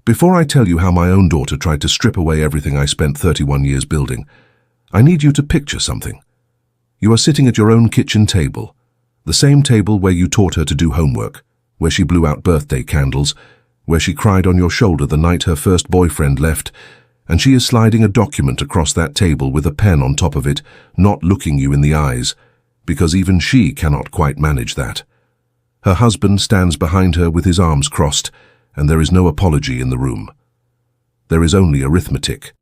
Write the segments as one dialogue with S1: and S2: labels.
S1: Before I tell you how my own daughter tried to strip away everything I spent 31 years building, I need you to picture something. You are sitting at your own kitchen table, the same table where you taught her to do homework, where she blew out birthday candles, where she cried on your shoulder the night her first boyfriend left, and she is sliding a document across that table with a pen on top of it, not looking you in the eyes, because even she cannot quite manage that. Her husband stands behind her with his arms crossed, and there is no apology in the room. There is only arithmetic.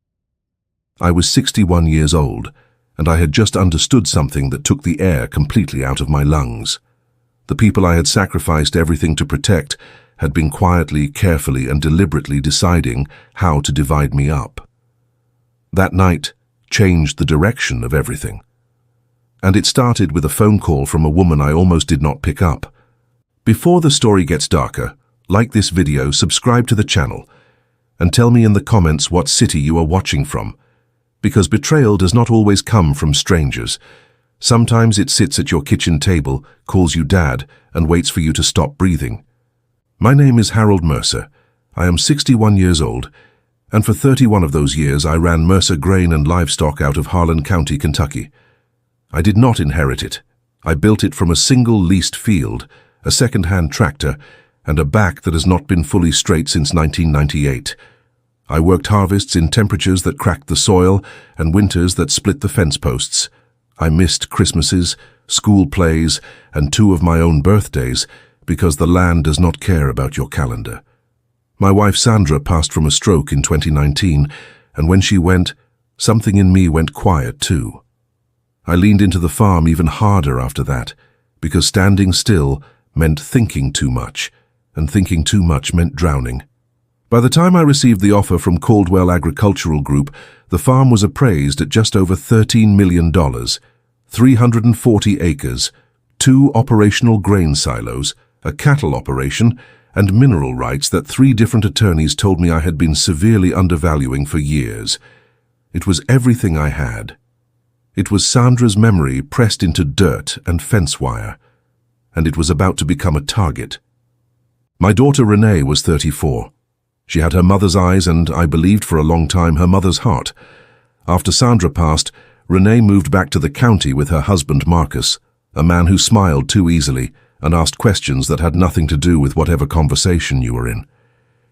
S1: I was 61 years old, and I had just understood something that took the air completely out of my lungs. The people I had sacrificed everything to protect had been quietly, carefully, and deliberately deciding how to divide me up. That night changed the direction of everything. And it started with a phone call from a woman I almost did not pick up. Before the story gets darker, like this video, subscribe to the channel, and tell me in the comments what city you are watching from, because betrayal does not always come from strangers. Sometimes it sits at your kitchen table, calls you dad, and waits for you to stop breathing. My name is Harold Mercer. I am 61 years old, and for 31 of those years I ran Mercer Grain and Livestock out of Harlan County, Kentucky. I did not inherit it. I built it from a single leased field, a second-hand tractor, and a back that has not been fully straight since 1998. I worked harvests in temperatures that cracked the soil and winters that split the fence posts. I missed Christmases, school plays, and 2 of my own birthdays because the land does not care about your calendar. My wife Sandra passed from a stroke in 2019, and when she went, something in me went quiet too. I leaned into the farm even harder after that, because standing still meant thinking too much, and thinking too much meant drowning. By the time I received the offer from Caldwell Agricultural Group, the farm was appraised at just over $13 million, 340 acres, 2 operational grain silos, a cattle operation, and mineral rights that 3 different attorneys told me I had been severely undervaluing for years. It was everything I had. It was Sandra's memory pressed into dirt and fence wire, and it was about to become a target. My daughter Renee was 34. She had her mother's eyes and, I believed for a long time, her mother's heart. After Sandra passed, Renee moved back to the county with her husband Marcus, a man who smiled too easily and asked questions that had nothing to do with whatever conversation you were in.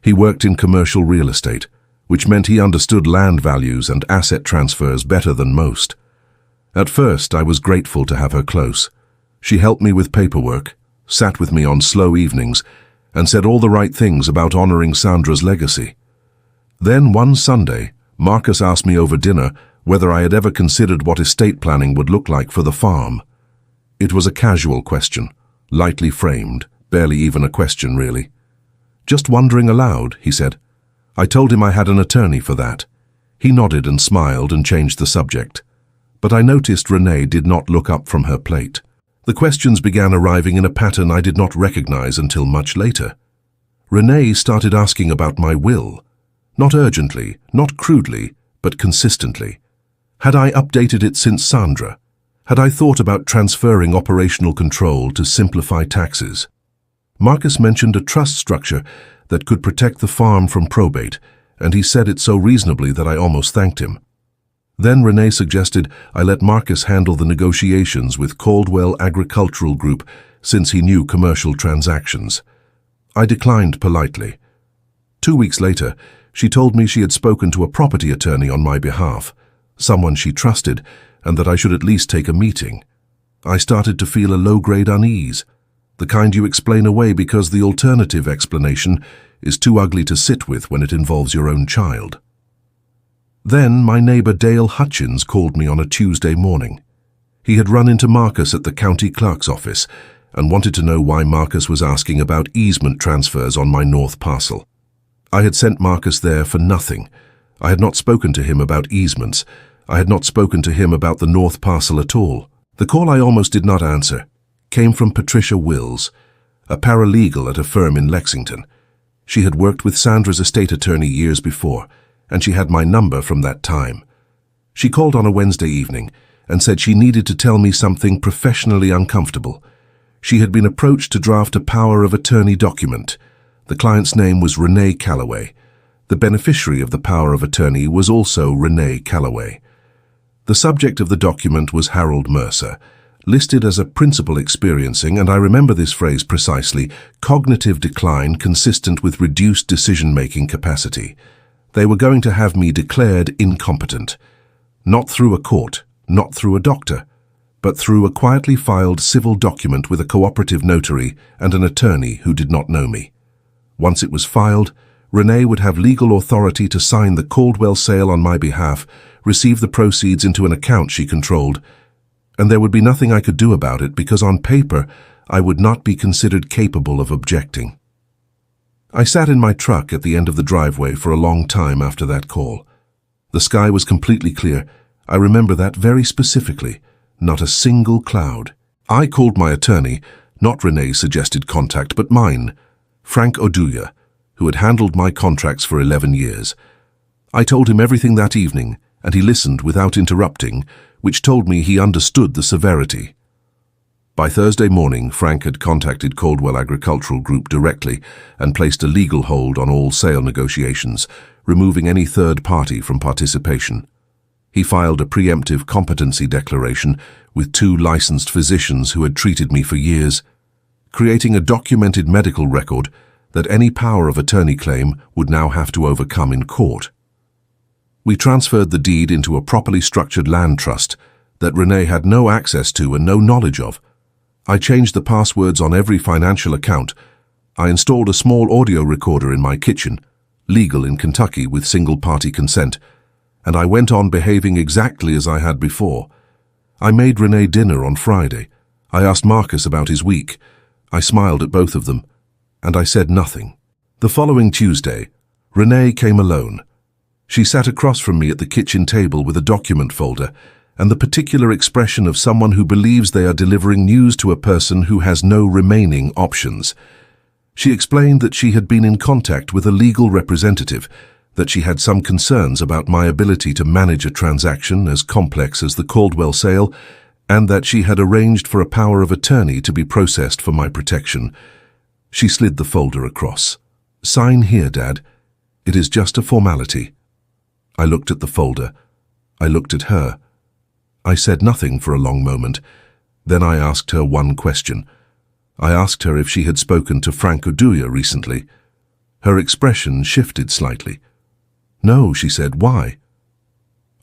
S1: He worked in commercial real estate, which meant he understood land values and asset transfers better than most. At first, I was grateful to have her close. She helped me with paperwork, sat with me on slow evenings, and said all the right things about honoring Sandra's legacy. Then one Sunday, Marcus asked me over dinner whether I had ever considered what estate planning would look like for the farm. It was a casual question, lightly framed, barely even a question really. Just wondering aloud, he said. I told him I had an attorney for that. He nodded and smiled and changed the subject. But I noticed Renee did not look up from her plate. The questions began arriving in a pattern I did not recognize until much later. Renee started asking about my will. Not urgently, not crudely, but consistently. Had I updated it since Sandra? Had I thought about transferring operational control to simplify taxes? Marcus mentioned a trust structure that could protect the farm from probate, and he said it so reasonably that I almost thanked him. Then Renee suggested I let Marcus handle the negotiations with Caldwell Agricultural Group since he knew commercial transactions. I declined politely. 2 weeks later, she told me she had spoken to a property attorney on my behalf, someone she trusted, and that I should at least take a meeting. I started to feel a low-grade unease, the kind you explain away because the alternative explanation is too ugly to sit with when it involves your own child. Then my neighbor Dale Hutchins called me on a Tuesday morning. He had run into Marcus at the county clerk's office and wanted to know why Marcus was asking about easement transfers on my north parcel. I had sent Marcus there for nothing. I had not spoken to him about easements. I had not spoken to him about the north parcel at all. The call I almost did not answer came from Patricia Wills, a paralegal at a firm in Lexington. She had worked with Sandra's estate attorney years before, and she had my number from that time. She called on a Wednesday evening and said she needed to tell me something professionally uncomfortable. She had been approached to draft a power of attorney document. The client's name was Renee Calloway, The beneficiary of the power of attorney was also Renee Calloway. The subject of the document was Harold Mercer, listed as a principal experiencing, and I remember this phrase precisely, cognitive decline consistent with reduced decision-making capacity. They were going to have me declared incompetent. Not through a court, not through a doctor, but through a quietly filed civil document with a cooperative notary and an attorney who did not know me. Once it was filed, Renee would have legal authority to sign the Caldwell sale on my behalf, receive the proceeds into an account she controlled, and there would be nothing I could do about it because on paper I would not be considered capable of objecting. I sat in my truck at the end of the driveway for a long time after that call. The sky was completely clear. I remember that very specifically. Not a single cloud. I called my attorney, not Renee's suggested contact, but mine, Frank Oduya, who had handled my contracts for 11 years. I told him everything that evening, and he listened without interrupting, which told me he understood the severity. By Thursday morning, Frank had contacted Caldwell Agricultural Group directly and placed a legal hold on all sale negotiations, removing any third party from participation. He filed a preemptive competency declaration with 2 licensed physicians who had treated me for years, creating a documented medical record that any power of attorney claim would now have to overcome in court. We transferred the deed into a properly structured land trust that Renee had no access to and no knowledge of. I changed the passwords on every financial account. I installed a small audio recorder in my kitchen, legal in Kentucky with single-party consent, and I went on behaving exactly as I had before. I made Renee dinner on Friday. I asked Marcus about his week. I smiled at both of them, and I said nothing. The following Tuesday, Renee came alone. She sat across from me at the kitchen table with a document folder and the particular expression of someone who believes they are delivering news to a person who has no remaining options. She explained that she had been in contact with a legal representative, that she had some concerns about my ability to manage a transaction as complex as the Caldwell sale, and that she had arranged for a power of attorney to be processed for my protection. She slid the folder across. "Sign here, Dad. It is just a formality." I looked at the folder. I looked at her. I said nothing for a long moment. Then I asked her one question. I asked her if she had spoken to Frank Oduya recently. Her expression shifted slightly. "No," she said. "Why?"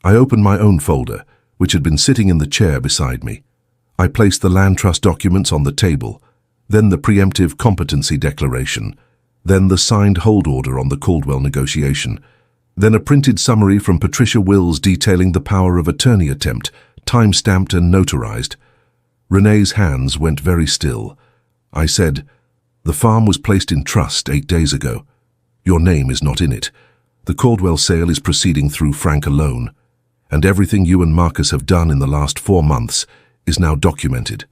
S1: I opened my own folder, which had been sitting in the chair beside me. I placed the land trust documents on the table, then the preemptive competency declaration, then the signed hold order on the Caldwell negotiation, then a printed summary from Patricia Wills detailing the power of attorney attempt, time-stamped and notarized. Renee's hands went very still. I said, "The farm was placed in trust 8 days ago. Your name is not in it. The Caldwell sale is proceeding through Frank alone, and everything you and Marcus have done in the last 4 months is now documented."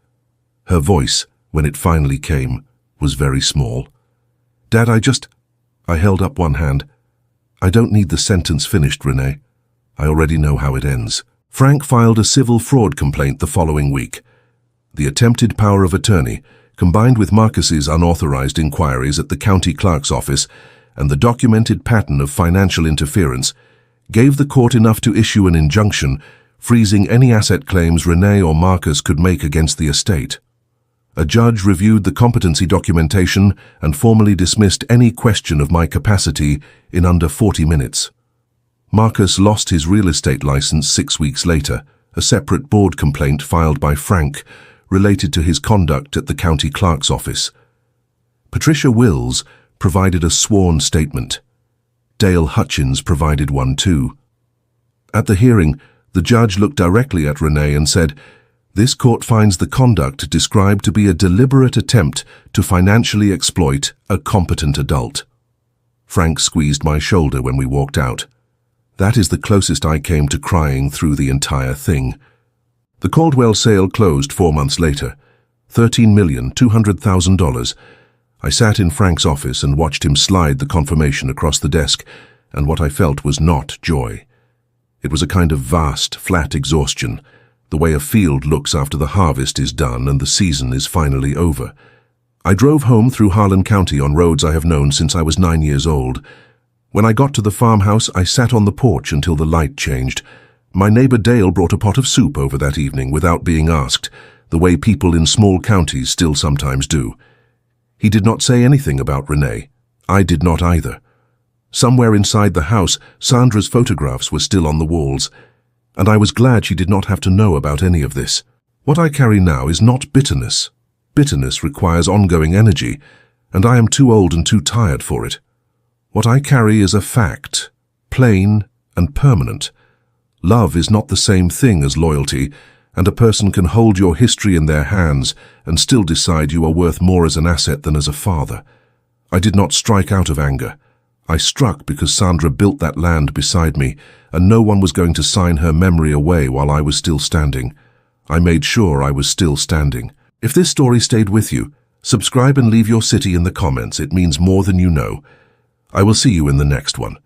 S1: Her voice, when it finally came, was very small. "Dad, I held up one hand. "I don't need the sentence finished, Renee. I already know how it ends." Frank filed a civil fraud complaint the following week. The attempted power of attorney, combined with Marcus's unauthorized inquiries at the county clerk's office and the documented pattern of financial interference, gave the court enough to issue an injunction freezing any asset claims Renee or Marcus could make against the estate. A judge reviewed the competency documentation and formally dismissed any question of my capacity in under 40 minutes. Marcus lost his real estate license 6 weeks later, a separate board complaint filed by Frank related to his conduct at the county clerk's office. Patricia Wills provided a sworn statement. Dale Hutchins provided one too. At the hearing, the judge looked directly at Renee and said, "This court finds the conduct described to be a deliberate attempt to financially exploit a competent adult." Frank squeezed my shoulder when we walked out. That is the closest I came to crying through the entire thing. The Caldwell sale closed 4 months later, $13,200,000. I sat in Frank's office and watched him slide the confirmation across the desk, and what I felt was not joy. It was a kind of vast, flat exhaustion, the way a field looks after the harvest is done and the season is finally over. I drove home through Harlan County on roads I have known since I was 9 years old. When I got to the farmhouse, I sat on the porch until the light changed. My neighbor Dale brought a pot of soup over that evening without being asked, the way people in small counties still sometimes do. He did not say anything about Renee. I did not either. Somewhere inside the house, Sandra's photographs were still on the walls, and I was glad she did not have to know about any of this. What I carry now is not bitterness. Bitterness requires ongoing energy, and I am too old and too tired for it. What I carry is a fact, plain and permanent. Love is not the same thing as loyalty, and a person can hold your history in their hands and still decide you are worth more as an asset than as a father. I did not strike out of anger. I struck because Sandra built that land beside me, and no one was going to sign her memory away while I was still standing. I made sure I was still standing. If this story stayed with you, subscribe and leave your city in the comments. It means more than you know. I will see you in the next one.